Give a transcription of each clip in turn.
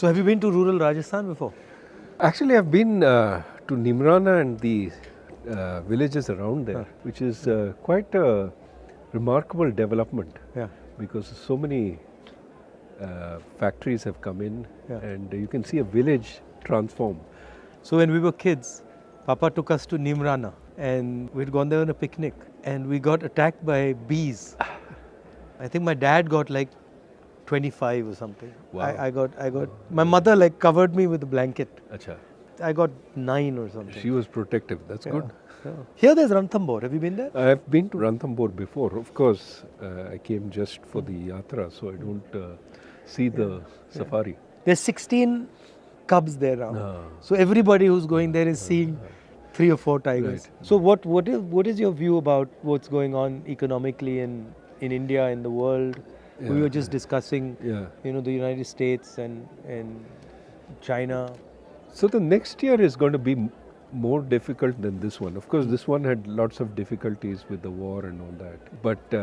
So have you been to rural Rajasthan before? Actually, I've been to Nimrana and the villages around there, which is quite a remarkable development. Yeah. Because so many factories have come in, Yeah. and you can see a village transform. So when we were kids, Papa took us to Nimrana and we'd gone there on a picnic and we got attacked by bees. I think my dad got like 25 or something. Wow. I got, my mother like covered me with a blanket. Acha. I got 9 or something. She was protective. That's good. Yeah. Here there's Ranthambore. Have you been there? I've been to Ranthambore before. Of course, I came just for the yatra, so I don't see the safari. There's 16 cubs there now. Ah. So everybody who's going there is seeing 3 or 4 tigers. Right. So what is your view about what's going on economically in India, in the world? We were just discussing, Yeah. the United States and China. So the next year is going to be more difficult than this one. Of course, this one had lots of difficulties with the war and all that. But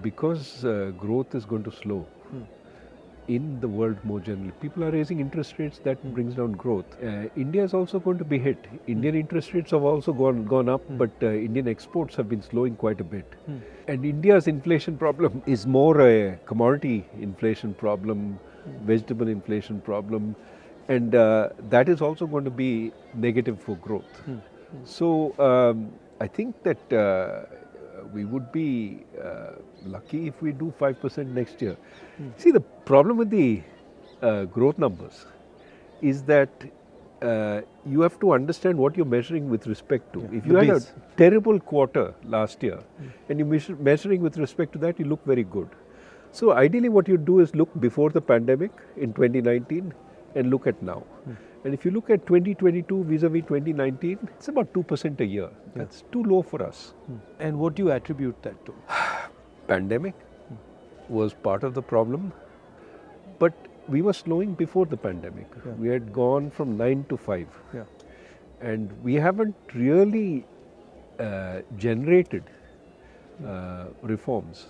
because growth is going to slow in the world more generally, people are raising interest rates, that brings down growth. India is also going to be hit. Indian interest rates have also gone up, but Indian exports have been slowing quite a bit. And India's inflation problem is more a commodity inflation problem, vegetable inflation problem, and that is also going to be negative for growth. So I think that we would be lucky if we do 5% next year. See, the problem with the growth numbers is that you have to understand what you're measuring with respect to. If you the had base. a terrible quarter last year and you're measuring with respect to that, you look very good. So ideally what you do is look before the pandemic in 2019 and look at now. And if you look at 2022 vis-a-vis 2019, it's about 2% a year. That's too low for us. And what do you attribute that to? Pandemic was part of the problem, but we were slowing before the pandemic. Yeah. We had gone from 9 to 5. Yeah. And we haven't really generated reforms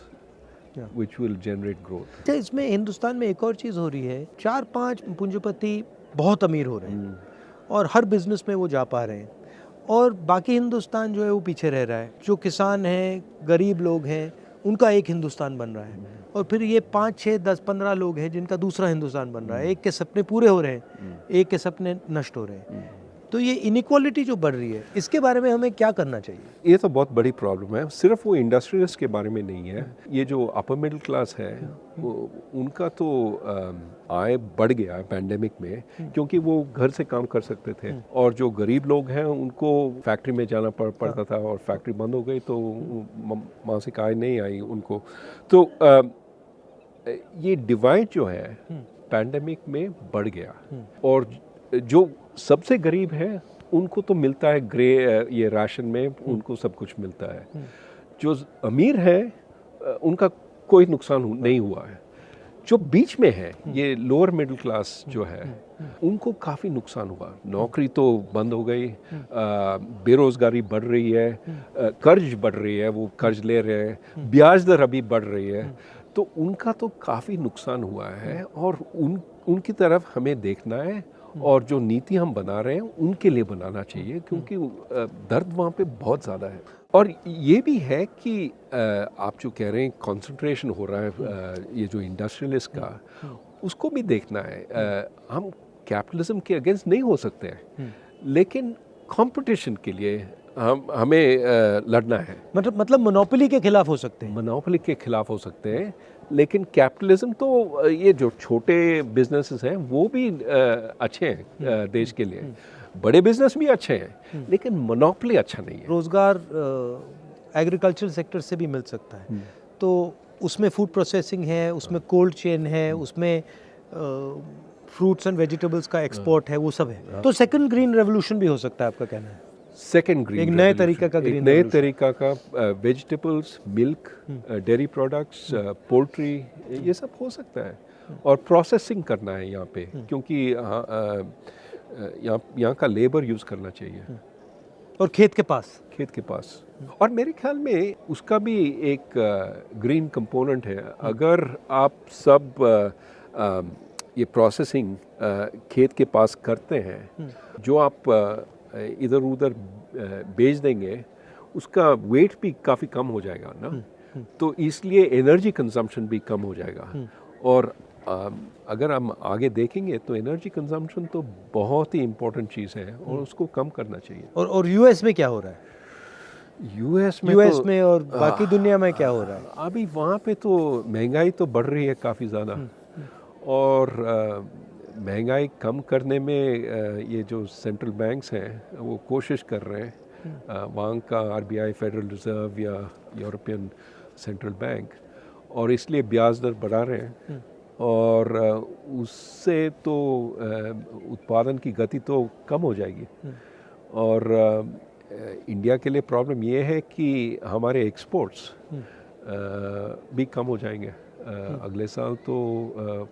which will generate growth. अच्छा, इसमें हिंदुस्तान में एक और चीज़ हो रही है, 4-5 पूंजीपति बहुत अमीर हो रहे हैं और हर बिजनेस में वो जा पा रहे हैं और बाकी हिंदुस्तान जो है वो पीछे रह रहा है. जो किसान हैं, गरीब लोग हैं, उनका एक हिंदुस्तान बन रहा है और फिर ये 5, 6, 10, 15 लोग हैं जिनका दूसरा हिंदुस्तान बन रहा है. एक के सपने पूरे हो रहे हैं, एक के सपने नष्ट हो रहे हैं. तो ये इनइक्वालिटी जो बढ़ रही है, इसके बारे में हमें क्या करना चाहिए? ये तो बहुत बड़ी प्रॉब्लम है. सिर्फ वो इंडस्ट्रियलिस्ट के बारे में नहीं है. ये जो अपर मिडिल क्लास है, वो उनका तो आय बढ़ गया है पैंडेमिक में, क्योंकि वो घर से काम कर सकते थे. और जो गरीब लोग हैं उनको फैक्ट्री में जाना पड़ता था और फैक्ट्री बंद हो गई तो मासिक आय नहीं आई उनको. तो ये डिवाइड जो है पैंडेमिक में बढ़ गया. और जो सबसे गरीब है उनको तो मिलता है ये राशन में, उनको सब कुछ मिलता है. जो अमीर है उनका कोई नुकसान नहीं हुआ है. जो बीच में है, ये लोअर मिडिल क्लास जो है, उनको काफ़ी नुकसान हुआ. नौकरी तो बंद हो गई, बेरोज़गारी बढ़ रही है, कर्ज बढ़ रही है, वो कर्ज ले रहे हैं, ब्याज दर अभी बढ़ रही है. तो उनका तो काफ़ी नुकसान हुआ है और उनकी तरफ हमें देखना है. और जो नीति हम बना रहे हैं उनके लिए बनाना चाहिए, क्योंकि दर्द वहाँ पे बहुत ज़्यादा है. और ये भी है कि आप जो कह रहे हैं कंसंट्रेशन हो रहा है ये जो इंडस्ट्रियलिस्ट का, उसको भी देखना है. हम कैपिटलिज्म के अगेंस्ट नहीं हो सकते हैं, लेकिन कंपटीशन के लिए हमें लड़ना है. मतलब मोनोपोली के खिलाफ हो सकते हैं. मोनोपोली के खिलाफ हो सकते हैं, लेकिन कैपिटलिज्म तो ये जो छोटे बिजनेसेस हैं वो भी अच्छे हैं देश के लिए. बड़े बिजनेस भी अच्छे हैं, लेकिन मोनोपोली अच्छा नहीं है. रोजगार एग्रीकल्चर सेक्टर से भी मिल सकता है. तो उसमें फूड प्रोसेसिंग है, उसमें कोल्ड चेन है, उसमें फ्रूट्स एंड वेजिटेबल्स का एक्सपोर्ट है, वो सब है. तो सेकंड ग्रीन रेवोल्यूशन भी हो सकता है, आपका कहना है? सेकेंड ग्रीन, एक नए तरीका का ग्रीन, नए तरीका का vegetables, milk, dairy products, poultry, ये सब हो सकता है. और प्रोसेसिंग करना है यहाँ पे, क्योंकि यहाँ का लेबर यूज़ करना चाहिए. और खेत के पास. और मेरे ख्याल में उसका भी एक ग्रीन कंपोनेंट है. अगर आप सब ये प्रोसेसिंग खेत के पास करते हैं, जो आप इधर उधर बेच देंगे उसका वेट भी काफ़ी कम हो जाएगा ना, तो इसलिए एनर्जी कंजम्पशन भी कम हो जाएगा। और अगर हम आगे देखेंगे तो एनर्जी कंजम्पशन तो बहुत ही इम्पोर्टेंट चीज़ है और उसको कम करना चाहिए। और यूएस में क्या हो रहा है? यूएस में और बाकी दुनिया में क्या हो रहा है? अभी वहाँ पे तो महंगाई तो बढ़ रही है काफ़ी ज़्यादा, और महंगाई कम करने में ये जो सेंट्रल बैंक्स हैं वो कोशिश कर रहे हैं, वहाँ का आरबीआई, फेडरल रिजर्व या यूरोपियन सेंट्रल बैंक, और इसलिए ब्याज दर बढ़ा रहे हैं, और उससे तो उत्पादन की गति तो कम हो जाएगी। और इंडिया के लिए प्रॉब्लम ये है कि हमारे एक्सपोर्ट्स भी कम हो जाएंगे अगले साल, तो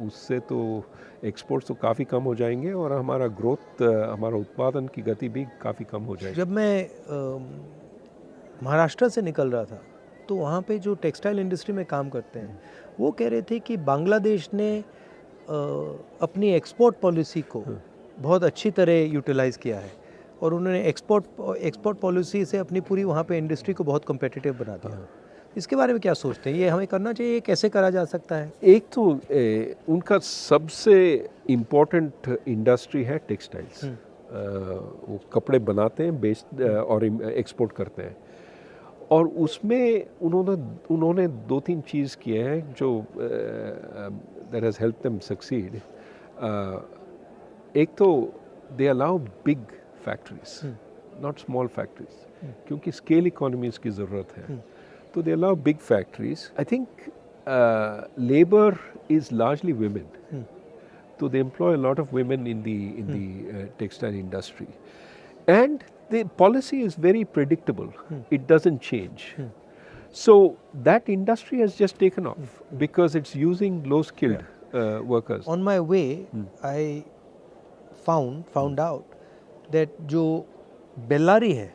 उससे तो एक्सपोर्ट्स तो काफ़ी कम हो जाएंगे और हमारा ग्रोथ, हमारा उत्पादन की गति भी काफ़ी कम हो जाएगी। जब मैं महाराष्ट्र से निकल रहा था तो वहाँ पे जो टेक्सटाइल इंडस्ट्री में काम करते हैं वो कह रहे थे कि बांग्लादेश ने अपनी एक्सपोर्ट पॉलिसी को बहुत अच्छी तरह यूटिलाइज़ किया है और उन्होंने एक्सपोर्ट पॉलिसी से अपनी पूरी वहाँ पे इंडस्ट्री को बहुत कम्पिटिटिव बना दिया। इसके बारे में क्या सोचते हैं? ये हमें करना चाहिए, कैसे करा जा सकता है? एक तो उनका सबसे इम्पोर्टेंट इंडस्ट्री है टेक्सटाइल्स, वो कपड़े बनाते हैं, और एक्सपोर्ट करते हैं, और उसमें उन्होंने 2-3 चीज़ किए हैं जो that has help them succeed. एक तो they allow big factories, not small factories, क्योंकि स्केल इकोनॉमीज की ज़रूरत है, तो they allow big factories. I think labour is largely women, so they employ a lot of women in the textile industry, and the policy is very predictable. It doesn't change. So that industry has just taken off because it's using low-skilled workers. On my way, I found out that जो बेल्लारी है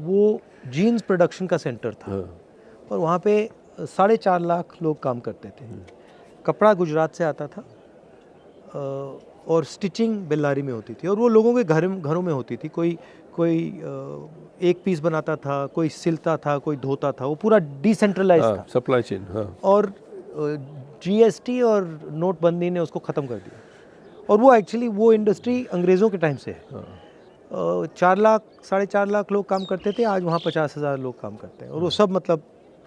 वो jeans production का centre था और वहाँ पे 4.5 लाख लोग काम करते थे। कपड़ा गुजरात से आता था और स्टिचिंग बेल्लारी में होती थी और वो लोगों के घरों में होती थी। कोई एक पीस बनाता था, कोई सिलता था, कोई धोता था, वो पूरा डिसेंट्रलाइज था सप्लाई चेन। और जीएसटी और नोटबंदी ने उसको ख़त्म कर दिया और वो एक्चुअली वो इंडस्ट्री अंग्रेज़ों के टाइम से है। 4.5 लाख लोग काम करते थे, आज वहाँ 50,000 लोग काम करते हैं और वो सब मतलब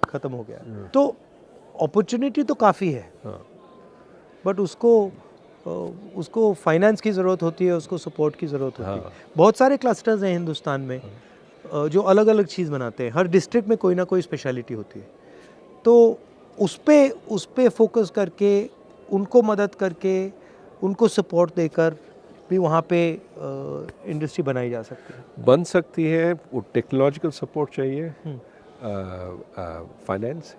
ख़त्म हो गया। तो अपॉर्चुनिटी तो काफ़ी है, बट उसको फाइनेंस की ज़रूरत होती है, उसको सपोर्ट की ज़रूरत होती है। बहुत सारे क्लस्टर्स हैं हिंदुस्तान में जो अलग अलग चीज़ बनाते हैं, हर डिस्ट्रिक्ट में कोई ना कोई स्पेशलिटी होती है, तो उस पे फोकस करके, उनको मदद करके, उनको सपोर्ट देकर भी वहाँ पे इंडस्ट्री बनाई जा सकती है, बन सकती है। वो टेक्नोलॉजिकल सपोर्ट चाहिए, फाइनेंस,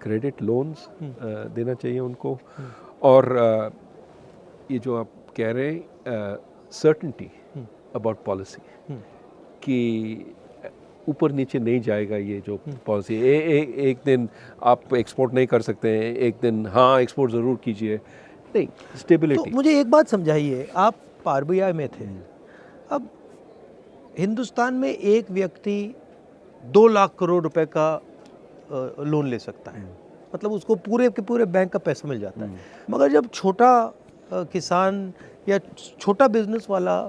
क्रेडिट लोन्स देना चाहिए उनको, और ये जो आप कह रहे हैं सर्टेनिटी अबाउट पॉलिसी कि ऊपर नीचे नहीं जाएगा ये जो पॉलिसी, एक दिन आप एक्सपोर्ट नहीं कर सकते हैं, एक दिन हाँ एक्सपोर्ट ज़रूर कीजिए, नहीं, स्टेबिलिटी। तो मुझे एक बात समझाइए, आप आरबीआई में थे, अब हिंदुस्तान में एक व्यक्ति 2 लाख करोड़ रुपए का लोन ले सकता है, मतलब उसको पूरे के पूरे बैंक का पैसा मिल जाता है, मगर जब छोटा किसान या छोटा बिजनेस वाला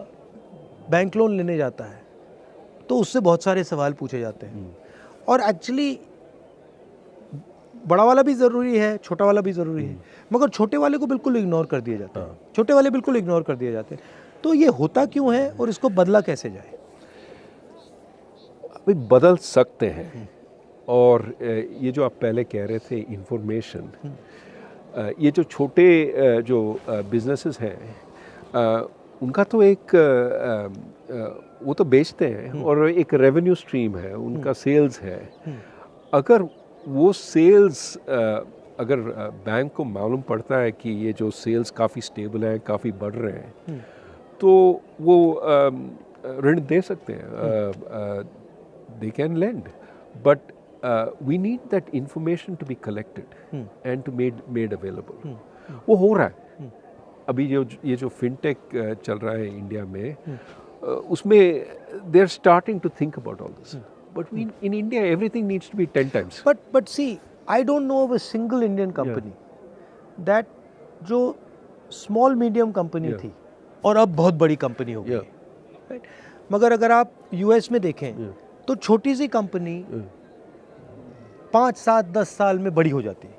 बैंक लोन लेने जाता है तो उससे बहुत सारे सवाल पूछे जाते हैं और एक्चुअली बड़ा वाला भी ज़रूरी है, छोटा वाला भी ज़रूरी है, मगर छोटे वाले को बिल्कुल इग्नोर कर दिया जाता है, छोटे वाले बिल्कुल इग्नोर कर दिए जाते हैं। तो ये होता क्यों है और इसको बदला कैसे जाए? अभी बदल सकते हैं, और ये जो आप पहले कह रहे थे इंफॉर्मेशन, ये जो छोटे जो बिजनेसेस हैं उनका तो एक वो तो बेचते हैं और एक रेवेन्यू स्ट्रीम है, उनका सेल्स है। अगर वो सेल्स अगर बैंक को मालूम पड़ता है कि ये जो सेल्स काफ़ी स्टेबल हैं, काफ़ी बढ़ रहे हैं, तो वो ऋण दे सकते हैं, they can lend, but we need that information to be collected and to made available. वो हो रहा है. अभी ये जो फिनटेक चल रहा है इंडिया में, उसमें they are starting to think about all this. But in India everything needs to be 10 times. But see, I don't know of a single Indian company that जो small medium company थी और अब बहुत बड़ी company हो गई. Right? मगर अगर आप US में देखें तो छोटी सी कंपनी 5, 7, 10 साल में बड़ी हो जाती है.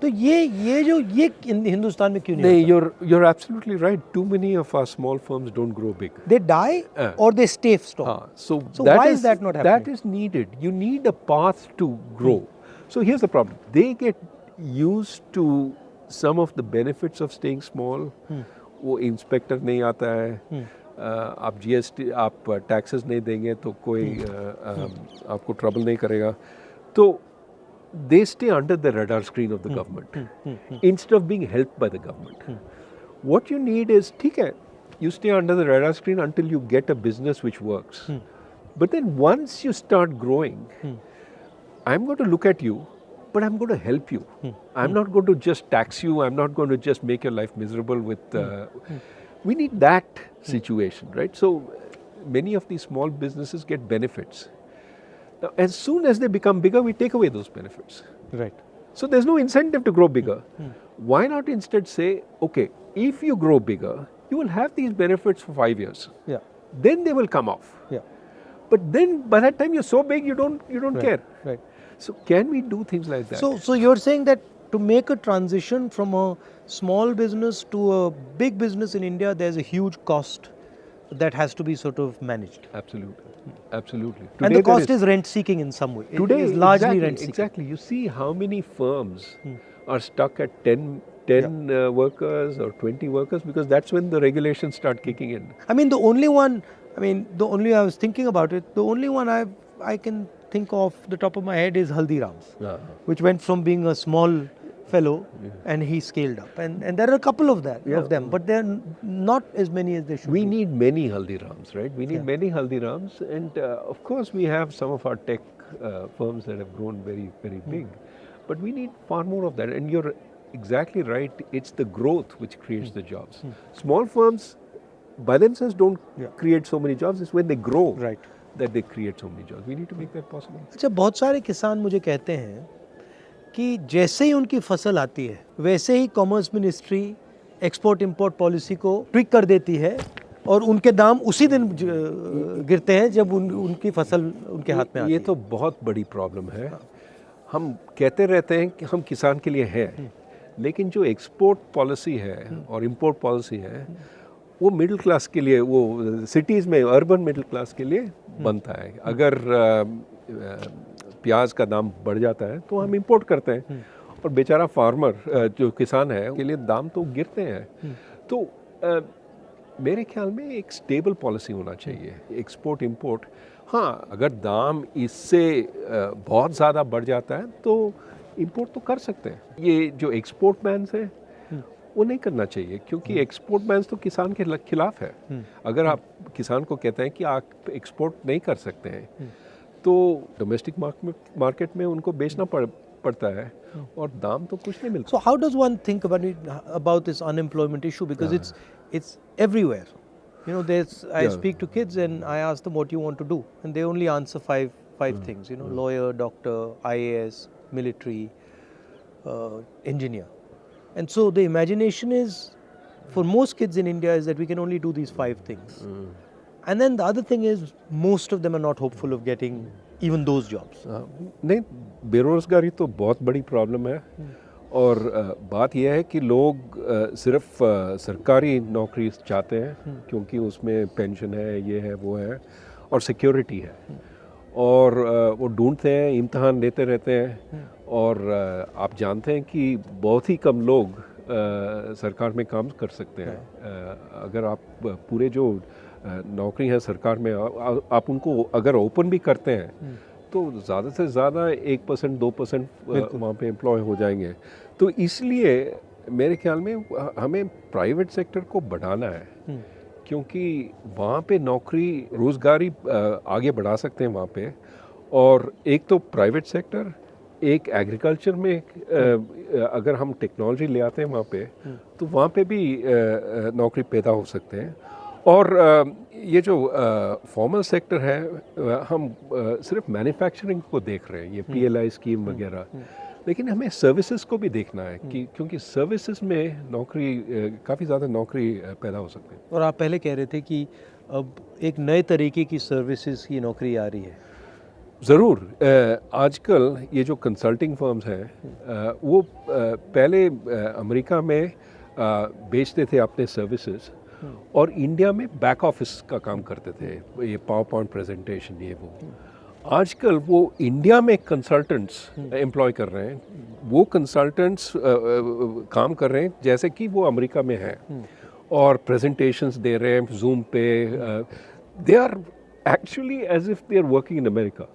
तो ये हिंदुस्तान में क्यों नहीं होता? You're absolutely right. Too many of our small firms don't grow big. They die or they stay stop. So why is that not happening? That is needed. You need a path to grow. So here's the problem. They get used to some of the benefits of staying small. वो inspector नहीं आता है, आप GST आप taxes नहीं देंगे तो कोई आपको ट्रबल नहीं करेगा. तो they stay under the radar screen of the government instead of being helped by the government. What you need is, ठीक है, you stay under the radar screen until you get a business which works. But then once you start growing, I'm going to look at you, but I'm going to help you. I'm not going to just tax you. I'm not going to just make your life miserable with... We need that situation, right? So many of these small businesses get benefits. Now, as soon as they become bigger, we take away those benefits. Right. So there's no incentive to grow bigger. Why not instead say, okay, if you grow bigger, you will have these benefits for 5 years. Yeah. Then they will come off. Yeah. But then by that time you're so big, you don't care. Right. So can we do things like that? So you're saying that to make a transition from a small business to a big business in India, there's a huge cost that has to be sort of managed. Absolutely. Absolutely. And the cost is rent seeking in some way. Today it is largely rent seeking. Exactly. You see how many firms are stuck at 10 workers or 20 workers, because that's when the regulations start kicking in. I was thinking about it, the only one I can think of the top of my head is Haldiram's, which went from being a small fellow and he scaled up. And there are a couple of them, but they're not as many as they should We be. need many Haldirams, right? We need many Haldirams, and of course we have some of our tech firms that have grown very, very big, but we need far more of that. And you're exactly right, it's the growth which creates the jobs. Small firms by themselves don't create so many jobs, it's when they grow that they create so many jobs. We need to make that possible. अच्छा, बहुत सारे किसान मुझे कहते हैं कि जैसे ही उनकी फसल आती है वैसे ही commerce ministry export import policy को ट्विक कर देती है और उनके दाम उसी दिन गिरते हैं जब उनकी फसल उनके हाथ में आती है. ये तो बहुत बड़ी प्रॉब्लम है. हम कहते रहते हैं कि हम किसान के लिए हैं, लेकिन जो एक्सपोर्ट पॉलिसी है और इंपोर्ट पॉलिसी है वो मिडिल क्लास के लिए, वो सिटीज़ में अर्बन मिडिल क्लास के लिए बनता है. अगर प्याज का दाम बढ़ जाता है तो हम इंपोर्ट करते हैं और बेचारा फार्मर जो किसान है उसके लिए दाम तो गिरते हैं. तो मेरे ख्याल में एक स्टेबल पॉलिसी होना चाहिए एक्सपोर्ट इंपोर्ट. हाँ, अगर दाम इससे बहुत ज़्यादा बढ़ जाता है तो इंपोर्ट तो कर सकते हैं. ये जो एक्सपोर्ट बैन्स हैं वो नहीं करना चाहिए, क्योंकि एक्सपोर्ट बैन्स तो किसान के खिलाफ है. अगर आप किसान को कहते हैं कि आप एक्सपोर्ट नहीं कर सकते हैं तो डोमेस्टिक मार्केट में उनको बेचना पड़ता है और दाम तो कुछ नहीं मिलता. So how does one think about this unemployment issue, because it's everywhere. You know, I speak to kids and I ask them what you want to do, and they only answer five things. You know, lawyer, doctor, IAS, military, engineer. And so the imagination is, for most kids in India, is that we can only do these 5 things. And then the other thing is, most of them are not hopeful of getting even those jobs. नहीं, बेरोजगारी तो बहुत बड़ी problem है. और बात यह है कि लोग सिर्फ सरकारी नौकरी चाहते हैं क्योंकि उसमें पेंशन है, ये है, वो है और सिक्योरिटी है. और वो ढूंढते हैं, इम्तहान देते रहते हैं. और आप जानते हैं कि बहुत ही कम लोग सरकार में काम कर सकते हैं. अगर आप पूरे जो नौकरी है सरकार में आप उनको अगर ओपन भी करते हैं तो ज़्यादा से ज़्यादा 1% 2% वहाँ पे एम्प्लॉय हो जाएंगे. तो इसलिए मेरे ख्याल में हमें प्राइवेट सेक्टर को बढ़ाना है, क्योंकि वहाँ पे नौकरी रोज़गारी आगे बढ़ा सकते हैं वहाँ पे. और एक तो प्राइवेट सेक्टर, एक एग्रीकल्चर में अगर हम टेक्नोलॉजी ले आते हैं वहाँ पे तो वहाँ पे भी नौकरी पैदा हो सकते हैं। और ये जो फॉर्मल सेक्टर है हम सिर्फ मैन्युफैक्चरिंग को देख रहे हैं, ये PLI स्कीम वगैरह, लेकिन हमें सर्विसेज को भी देखना है कि क्योंकि सर्विसेज में नौकरी काफ़ी ज़्यादा नौकरी पैदा हो सकती है। और आप पहले कह रहे थे कि अब एक नए तरीके की सर्विसेज की नौकरी आ रही है। ज़रूर। आजकल ये जो कंसल्टिंग फर्म्स हैं वो पहले अमेरिका में बेचते थे अपने सर्विसेज और इंडिया में बैक ऑफिस का काम करते थे, ये पावर पॉइंट प्रेजेंटेशन ये वो। आजकल वो इंडिया में कंसल्टेंट्स एम्प्लॉय कर रहे हैं, वो कंसल्टेंट्स काम कर रहे हैं जैसे कि वो अमेरिका में हैं और प्रेजेंटेशंस दे रहे हैं जूम पे। They are actually as if they are working in America,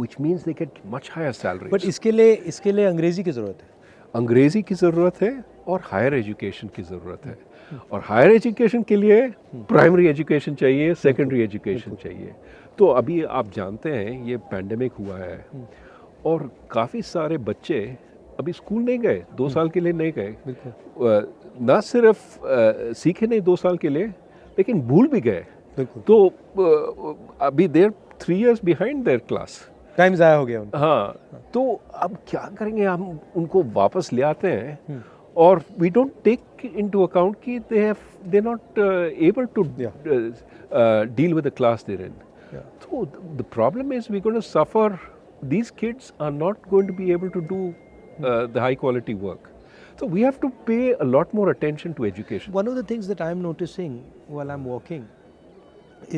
which means they get much higher salaries. But इसके लिए अंग्रेजी की ज़रूरत है। अंग्रेजी की ज़रूरत है और हायर एजुकेशन की ज़रूरत है। और हायर एजुकेशन के लिए प्राइमरी एजुकेशन चाहिए, सेकेंडरी एजुकेशन चाहिए। तो अभी आप जानते हैं ये पैंडेमिक हुआ है और काफ़ी सारे बच्चे अभी स्कूल नहीं गए, 2 साल के लिए नहीं गए। ना सिर्फ सीखे नहीं 2 साल के लिए, लेकिन भूल भी गए। तो अभी देर 3 years behind there class, time ज़ाया हो गया उनका। हाँ, तो अब क्या करेंगे, हम उनको वापस ले आते हैं और we don't take into account कि they not able to deal with the class they're in. So the problem is we're going to suffer. These kids are not going to be able to do the high quality work. So we have to pay a lot more attention to education. One of the things that I'm noticing while I'm walking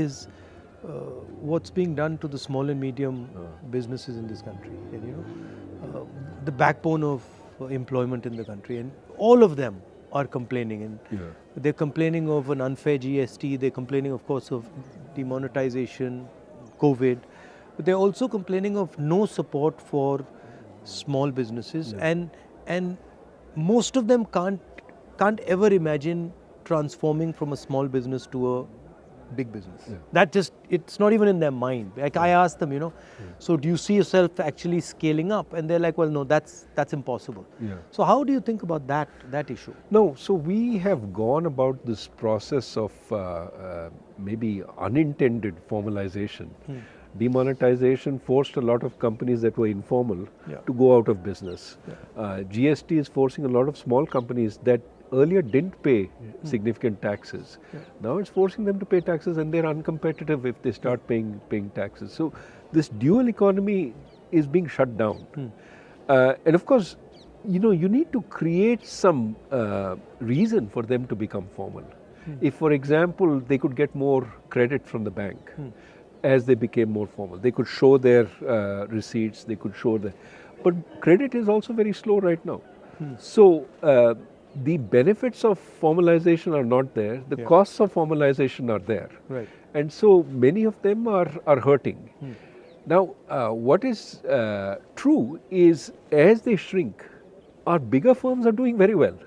is what's being done to the small and medium businesses in this country. And the backbone of employment in the country, and all of them are complaining, and they're complaining of an unfair GST. They're complaining, of course, of demonetization, COVID, but they're also complaining of no support for small businesses, and most of them can't ever imagine transforming from a small business to a big business. That just, it's not even in their mind. Like I asked them, so do you see yourself actually scaling up? And they're like, well, no, that's impossible. So how do you think about that issue? No, so we have gone about this process of maybe unintended formalization. Demonetization forced a lot of companies that were informal to go out of business. GST is forcing a lot of small companies that earlier didn't pay significant taxes. Now it's forcing them to pay taxes, and they're uncompetitive if they start paying taxes. So this dual economy is being shut down. And of course, you need to create some reason for them to become formal. If, for example, they could get more credit from the bank as they became more formal, they could show their receipts, they could show but credit is also very slow right now. So the benefits of formalization are not there, the costs of formalization are there. Right. And so many of them are hurting. Now, what is true is as they shrink, our bigger firms are doing very well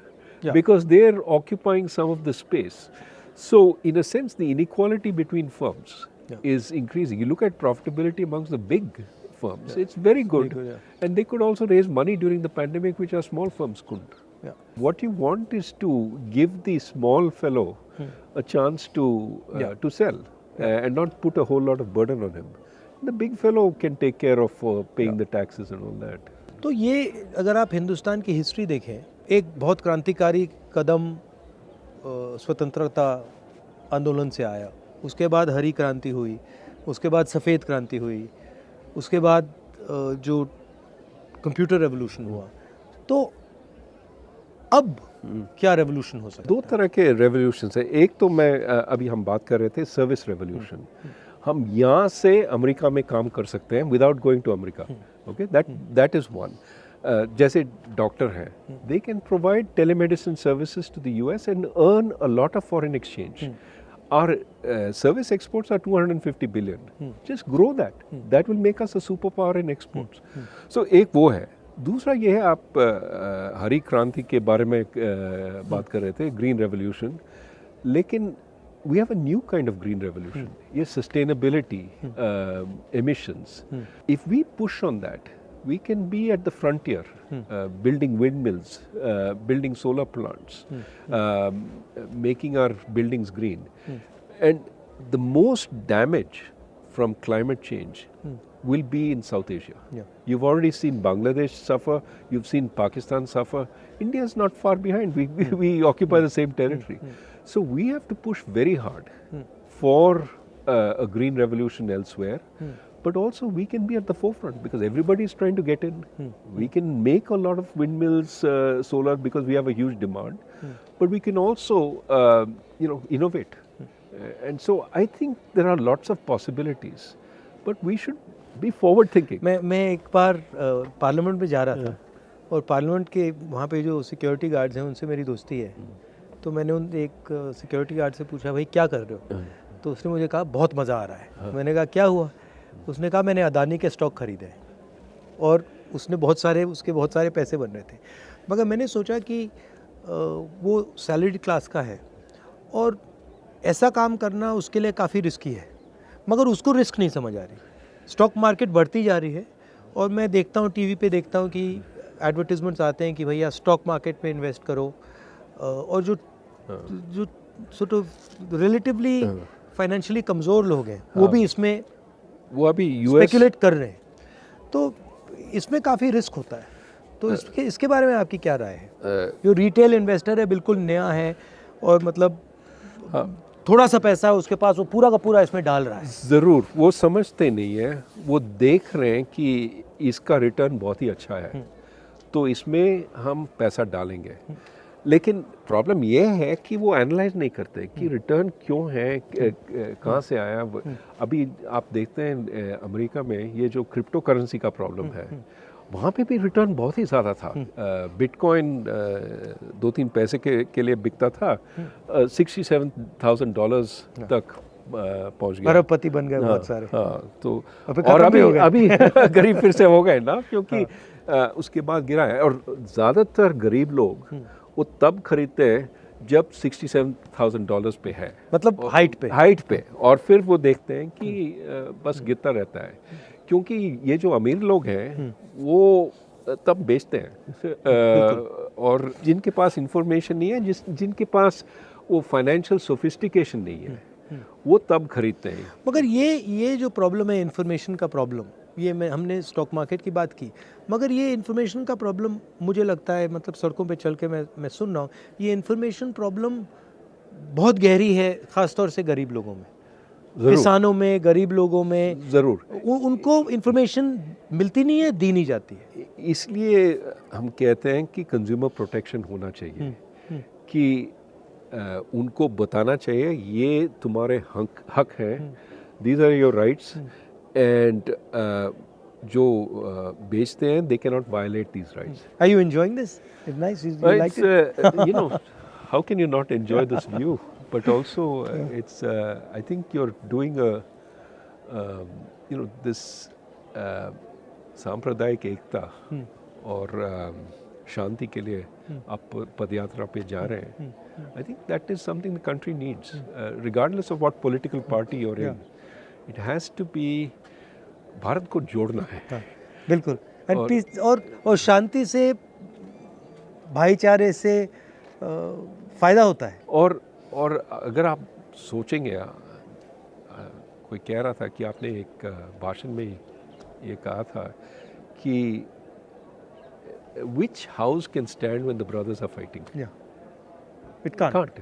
because they're occupying some of the space. So in a sense, the inequality between firms is increasing. You look at profitability amongst the big firms, it's very good. And they could also raise money during the pandemic, which our small firms couldn't. What you want is to give the small fellow a chance to sell and not put a whole lot of burden on him. The big fellow can take care of paying the taxes and all that. तो ये अगर आप हिंदुस्तान की history देखें, एक बहुत क्रांतिकारी कदम स्वतंत्रता आंदोलन से आया, उसके बाद हरी क्रांति हुई, उसके बाद सफ़ेद क्रांति हुई, उसके बाद जो कंप्यूटर रेवोल्यूशन हुआ, तो अब क्या रेवोल्यूशन हो सकता है? 2 तरह के रेवोल्यूशन है। एक तो मैं अभी हम बात कर रहे थे सर्विस रेवोल्यूशन। हम यहाँ से अमेरिका में काम कर सकते हैं without going to America. Okay, that is one. जैसे डॉक्टर हैं, they can provide telemedicine services to the US and earn a lot of foreign exchange. Our service exports are 250 billion. Just grow that. That will make us a superpower in exports. So एक वो है। दूसरा ये है, आप हरी क्रांति के बारे में बात कर रहे थे, ग्रीन रेवोल्यूशन, लेकिन we have a new kind of green revolution. Yes, sustainability, emissions. If we push on that, we can be at the frontier, building windmills, building solar plants, making our buildings green. And the most damage from climate change will be in South Asia. Yeah. You've already seen Bangladesh suffer, you've seen Pakistan suffer. India is not far behind. We occupy the same territory. So we have to push very hard for a green revolution elsewhere. But also we can be at the forefront because everybody is trying to get in. We can make a lot of windmills, solar, because we have a huge demand. But we can also, innovate. And so I think there are lots of possibilities. But we should be forward thinking. मैं एक बार parliament में जा रहा था और parliament के वहाँ पे जो सिक्योरिटी गार्ड्स हैं उनसे मेरी दोस्ती है। तो मैंने उन एक सिक्योरिटी गार्ड से पूछा भाई क्या कर रहे हो? तो उसने मुझे कहा बहुत मज़ा आ रहा है। मैंने कहा क्या हुआ? उसने कहा मैंने अदानी के स्टॉक खरीदे हैं और उसके बहुत सारे पैसे बन रहे थे। मगर मैंने सोचा कि वो सैलरीड क्लास का है और ऐसा काम करना उसके लिए काफ़ी रिस्की है, मगर उसको रिस्क नहीं समझ आ रही। स्टॉक मार्केट बढ़ती जा रही है और मैं देखता हूँ टीवी पे देखता हूँ कि एडवर्टीजमेंट्स आते हैं कि भैया स्टॉक मार्केट में इन्वेस्ट करो और जो सॉर्ट ऑफ रिलेटिवली फाइनेंशियली कमज़ोर लोग हैं वो भी इसमें वो अभी स्पेकुलेट कर रहे हैं, तो इसमें काफ़ी रिस्क होता है। तो इसके बारे में आपकी क्या राय है? जो रिटेल इन्वेस्टर है बिल्कुल नया है और मतलब थोड़ा सा पैसा है उसके पास, वो पूरा का पूरा इसमें डाल रहा है। ज़रूर, वो समझते नहीं है, वो देख रहे हैं कि इसका रिटर्न बहुत ही अच्छा है तो इसमें हम पैसा डालेंगे। लेकिन प्रॉब्लम ये है कि वो एनालाइज नहीं करते कि रिटर्न क्यों है, कहाँ से आया। अभी आप देखते हैं अमेरिका में ये जो क्रिप्टो करेंसी का प्रॉब्लम है, वहाँ पे भी रिटर्न बहुत ही ज़्यादा था। बिटकॉइन 2-3 पैसे के लिए बिकता था, $67,000 तक पहुँच गया। अरबपति बन गए बहुत सारे। हाँ, तो और अभी गरीब फिर से हो गए ना, क्योंकि उसके बाद गिरा है। और ज़्यादातर गरीब लोग वो तब खरीदते हैं जब $67,000 पे है, मतलब हाइट पे, और फिर वो देखते हैं कि बस गिरता रहता है। क्योंकि ये जो अमीर लोग हैं वो तब बेचते हैं और जिनके पास इंफॉर्मेशन नहीं है, जिनके पास वो फाइनेंशियल सोफिस्टिकेशन नहीं है, वो तब खरीदते हैं। मगर ये जो प्रॉब्लम है इन्फॉर्मेशन का प्रॉब्लम, ये हमने स्टॉक मार्केट की बात की, मगर ये इन्फॉर्मेशन का प्रॉब्लम मुझे लगता है, मतलब सड़कों पे चल के मैं सुन रहा हूँ, ये इन्फॉर्मेशन प्रॉब्लम बहुत गहरी है, ख़ास तौर से गरीब लोगों में, किसानों में, गरीब लोगों में। ज़रूर उनको इन्फॉर्मेशन मिलती नहीं है, दी नहीं जाती है। इसलिए हम कहते हैं कि कंज्यूमर प्रोटेक्शन होना चाहिए, कि उनको बताना चाहिए ये तुम्हारे हक हैं, these are your rights, and जो बेचते हैं they cannot violate these rights. Are you enjoying this? It's nice. You like it? How can you not enjoy this view? But also, it's. I think you're doing this सांप्रदायिक एकता और शांति के लिए आप पदयात्रा पे जा रहे हैं। I think that is something the country needs, regardless of what political party you're in. It has to be, Bharat को जोड़ना है। बिल्कुल। एंड पीस और शांति से, भाईचारे से फ़ायदा होता है। और अगर आप सोचेंगे, कोई कह रहा था कि आपने एक भाषण में ये कहा था कि which house can stand when the brothers are fighting? Yeah, it can't.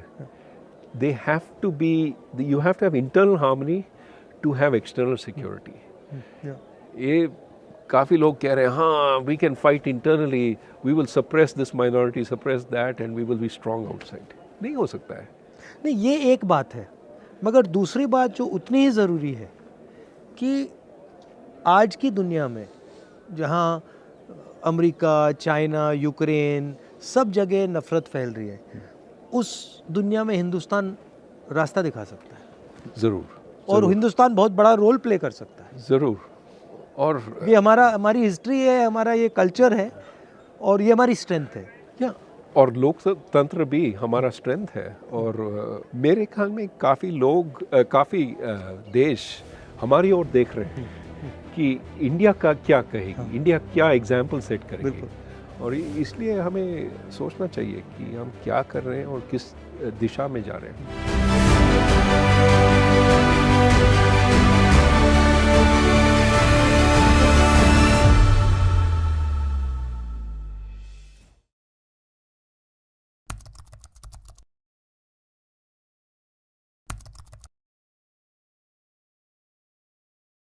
They have to be. You have to have internal harmony to have external security. ये काफ़ी लोग कह रहे हैं हाँ we can fight internally, we will suppress this minority, suppress that, and we will be strong outside. नहीं हो सकता है। नहीं, ये एक बात है, मगर दूसरी बात जो उतनी ही ज़रूरी है कि आज की दुनिया में जहाँ अमेरिका, चाइना, यूक्रेन, सब जगह नफ़रत फैल रही है, उस दुनिया में हिंदुस्तान रास्ता दिखा सकता है। ज़रूर। और हिंदुस्तान बहुत बड़ा रोल प्ले कर सकता है। ज़रूर। और ये हमारी हिस्ट्री है, हमारा ये कल्चर है और ये हमारी स्ट्रेंथ है। या और लोकतंत्र भी हमारा स्ट्रेंथ है। और मेरे ख्याल में काफ़ी लोग काफ़ी देश हमारी ओर देख रहे हैं कि इंडिया का क्या कहेगी, इंडिया क्या एग्जाम्पल सेट करेगी। और इसलिए हमें सोचना चाहिए कि हम क्या कर रहे हैं और किस दिशा में जा रहे हैं।